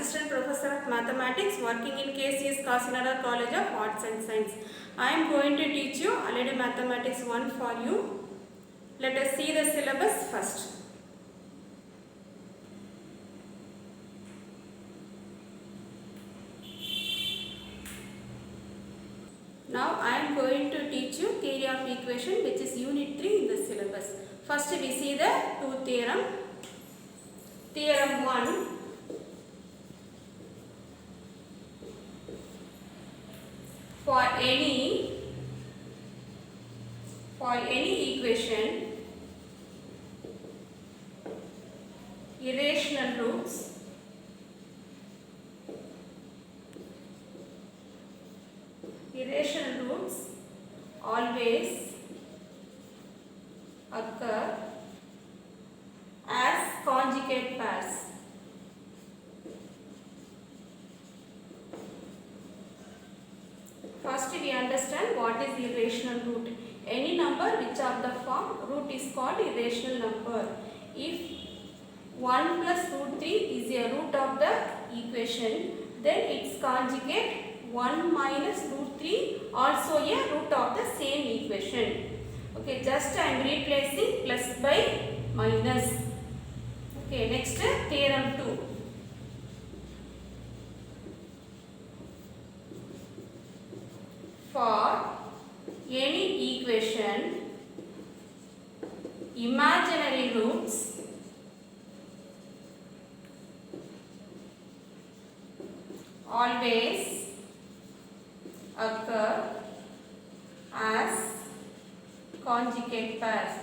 Assistant Professor of Mathematics working in KCS Kasinada College of Arts and Science. I am going to teach you already Mathematics 1 for you. Let us see the syllabus first. Now I am going to teach you theory of equation, which is unit 3 in the syllabus. First we see the two theorem. Theorem 1. For any equation, irrational roots always occur as conjugate pairs. First we understand what is irrational root. Any number which of the form root is called irrational number. If 1 plus root 3 is a root of the equation, then its conjugate 1 minus root 3 also a root of the same equation. Okay, just I am replacing plus by minus. Okay, next theorem 2. For any equation, imaginary roots always occur as conjugate pairs.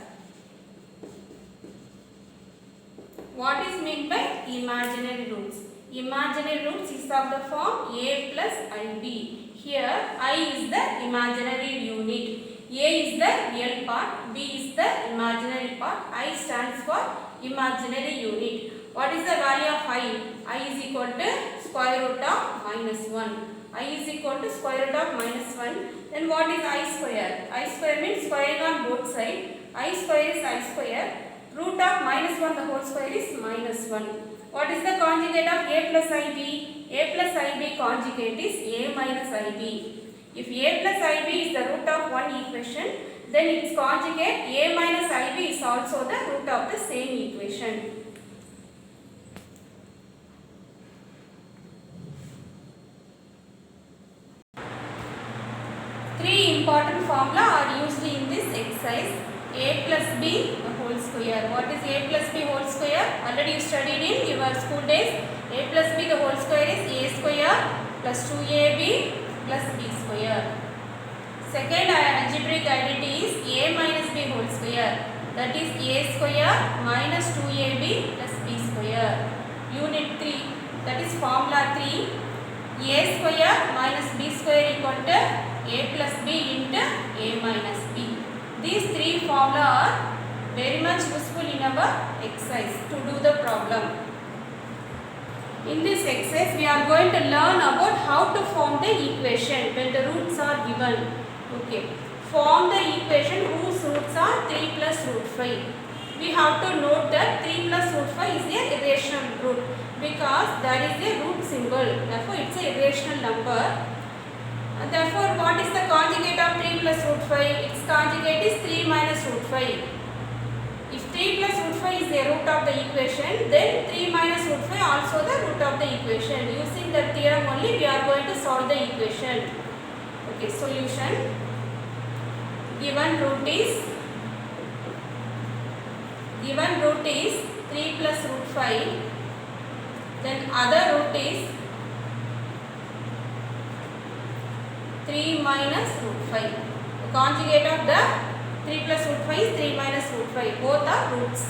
What is meant by imaginary roots? Imaginary roots is of the form a plus ib. Here I is the imaginary unit, a is the real part, b is the imaginary part, I stands for imaginary unit. What is the value of I? I is equal to square root of minus 1. I is equal to square root of minus 1. Then what is I square? I square means squaring on both sides. I square is I square. Root of minus 1 the whole square is minus 1. What is the conjugate of a plus ib? A plus ib conjugate is a minus ib. If a plus ib is the root of one equation, then its conjugate a minus ib is also the root of the same equation. Three important formula are used in this exercise. A plus b the whole square. What is a plus b whole square? Already you studied in your school days. A plus b the whole square is a square plus 2ab plus b square. Second algebraic identity is a minus b whole square. That is a square minus 2ab plus b square. Unit 3, that is formula 3. A square minus b square equal to a plus b into a minus b. These three formula are very much useful in our exercise to do the problem. In this exercise we are going to learn about how to form the equation when the roots are given. Okay. Form the equation whose roots are 3 plus root 5. We have to note that 3 plus root 5 is a irrational root because there is a root symbol. Therefore it's a irrational number. And therefore what is the conjugate of 3 plus root 5? Its conjugate is 3 minus root 5. If 3 plus root 5 is the root of the equation, then 3 minus root 5 also the root of the equation. Using the theorem only we are going to solve the equation. Okay, solution. Given root is 3 plus root 5. Then other root is 3 minus root 5. The conjugate of the 3 plus root 5 is 3 minus root 5. Both are roots.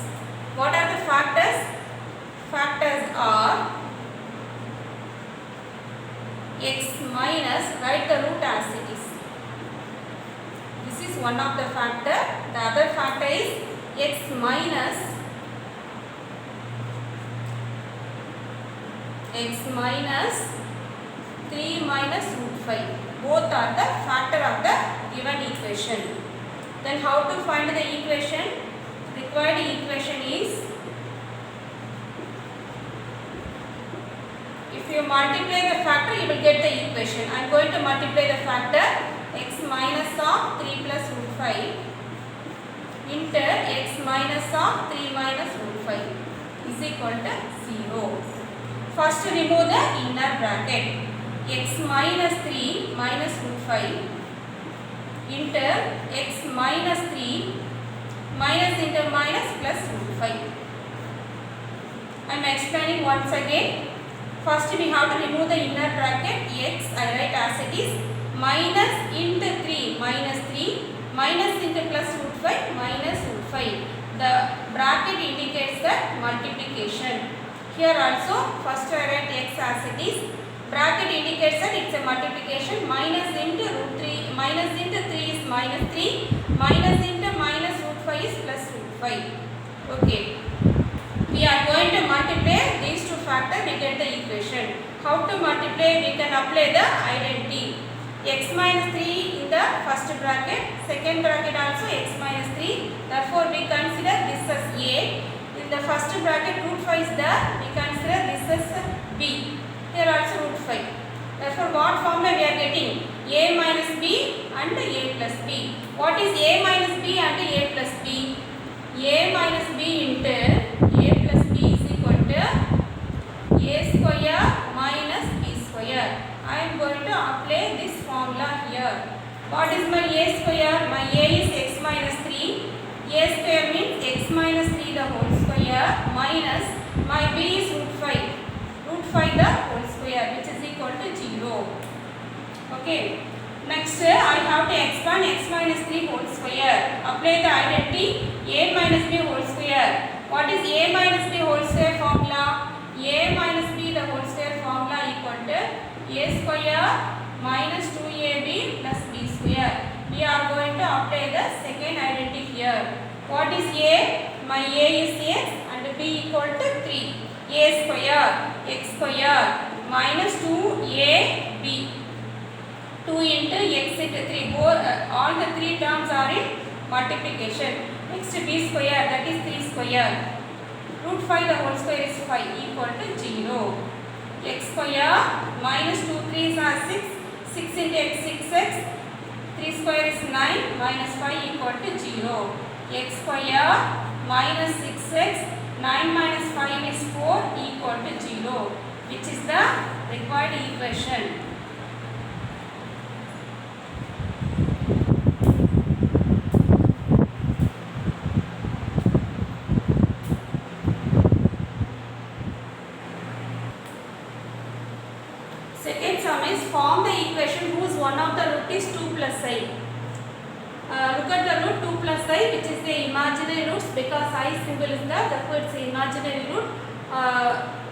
What are the factors? Factors are x minus, write the root as it is. This is one of the factor. The other factor is x minus 3 minus root 5. Both are the factor of the given equation. Then how to find the equation? Required equation is, if if you multiply the factor, you will get the equation. I am going to multiply the factor x minus of 3 plus root 5 into x minus of 3 minus root 5 is equal to 0. First remove the inner bracket. X minus 3 minus root 5 into x minus 3 minus into minus plus root 5. I am explaining once again. First we have to remove the inner bracket. X I write as it is, minus into 3 minus 3 minus into plus root 5 minus root 5. The bracket indicates the multiplication. Here also first I write x as it is. Bracket indicates that it's a multiplication. Minus into root 3 minus into 3 is minus 3 minus into minus root 5 is plus root 5. Okay. We are going to multiply these two factors, we get the equation. How to multiply? We can apply the identity. X minus 3 in the first bracket, second bracket also x minus 3. Therefore, we consider this as A. In the first bracket, root 5 is there. We consider this as B. Here also root 5. Therefore, what formula we are getting? A minus B and A plus B. What is A minus B and A plus B? A minus B into A plus B is equal to A square minus B square. I am going to apply this formula here. What is my A square? My A is x minus 3. A square means x minus 3 the whole square minus my B is root 5. Root 5 the whole square, which is equal to 0. Okay. Next, I have to expand x minus 3 whole square. Apply the identity a minus b whole square. What is a minus b whole square formula? A minus b the whole square formula equal to a square minus 2ab plus b square. We are going to apply the second identity here. What is a? My a is x and b equal to 3. A square x square minus 2ab. 2 into x into 3. All the three terms are in multiplication. Next b square, that is 3 square. Root 5 the whole square is 5 equal to 0. X square minus 2 3s are 6. 6 into x 6x. 3 square is 9 minus 5 equal to 0. X square minus 6x. 9 minus 5 is 4 equal to 0. Which is the required equation. Second sum is form the equation whose one of the root is 2 plus I. Look at the root 2 plus I, which is the imaginary roots because I symbol is there, therefore it's the imaginary root.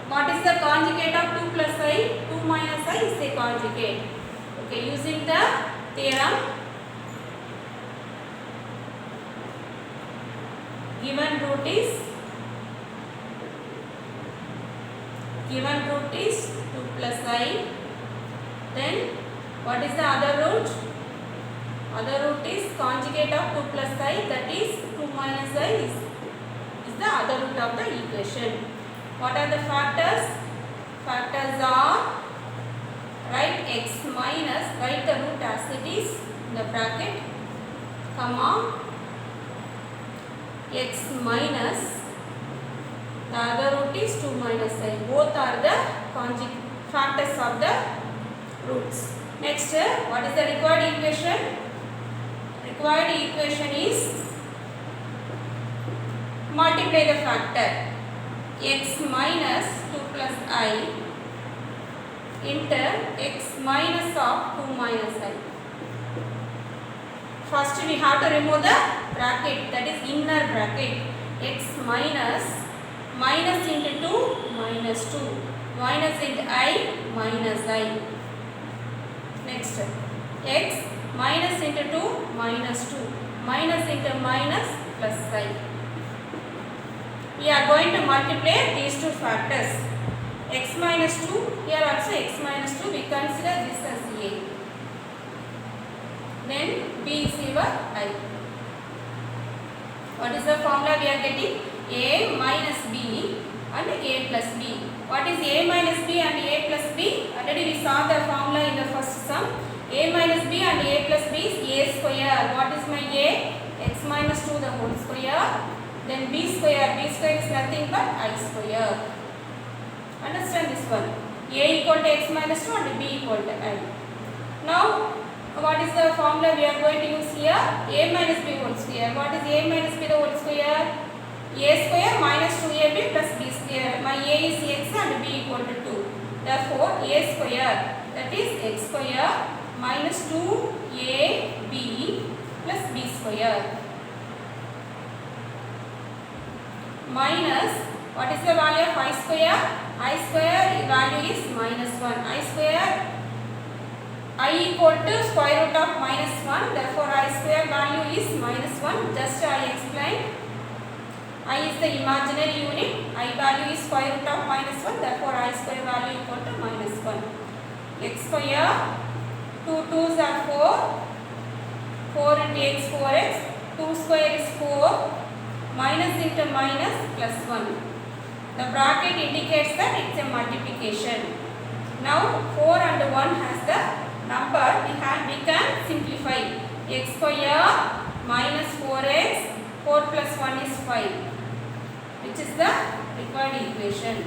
What is the conjugate of 2 plus I? 2 minus I is the conjugate. Okay, using the theorem, given root is 2 plus I. Then what is the other root? Other root is conjugate of 2 plus I, that is 2 minus I is the other root of the equation. What are the factors? Factors are, write x minus, write the root as it is in the bracket, comma, x minus, the other root is 2 minus I. Both are the factors of the roots. Next, what is the required equation? Required equation is multiply the factor x minus 2 plus I into x minus of 2 minus I. First we have to remove the bracket, that is inner bracket. X minus into 2 minus 2 minus into I minus I. Next, x minus into 2 minus 2 minus into minus plus I. We are going to multiply these two factors. X minus 2, here also x minus 2, we consider this as A. Then B is your I. What is the formula we are getting? A minus B and A plus B. What is A minus B and A plus saw the formula in the first sum. A minus b and a plus b is a square. What is my a? X minus 2 the whole square. Then b square. B square is nothing but I square. Understand this one? A equal to x minus 2 and b equal to I. Now, what is the formula we are going to use here? A minus b whole square. What is a minus b the whole square? A square minus 2ab plus b square. My a is x and b equal to 2. Therefore, a square, that is x square minus 2ab plus b square. Minus, what is the value of I square? I square value is minus 1. I square, I equal to square root of minus 1. Therefore, I square value is minus 1. Just I explained. I is the imaginary unit. I value is square root of minus 1. Therefore, I square value equal to minus 1. X square, 2 2s are 4. 4 into x, 4x. 2 square is 4. Minus into minus plus 1. The bracket indicates that it's a multiplication. Now, 4 and 1 has the number. We can simplify. X square minus 4x. 4 plus 1 is 5. Which is the required equation.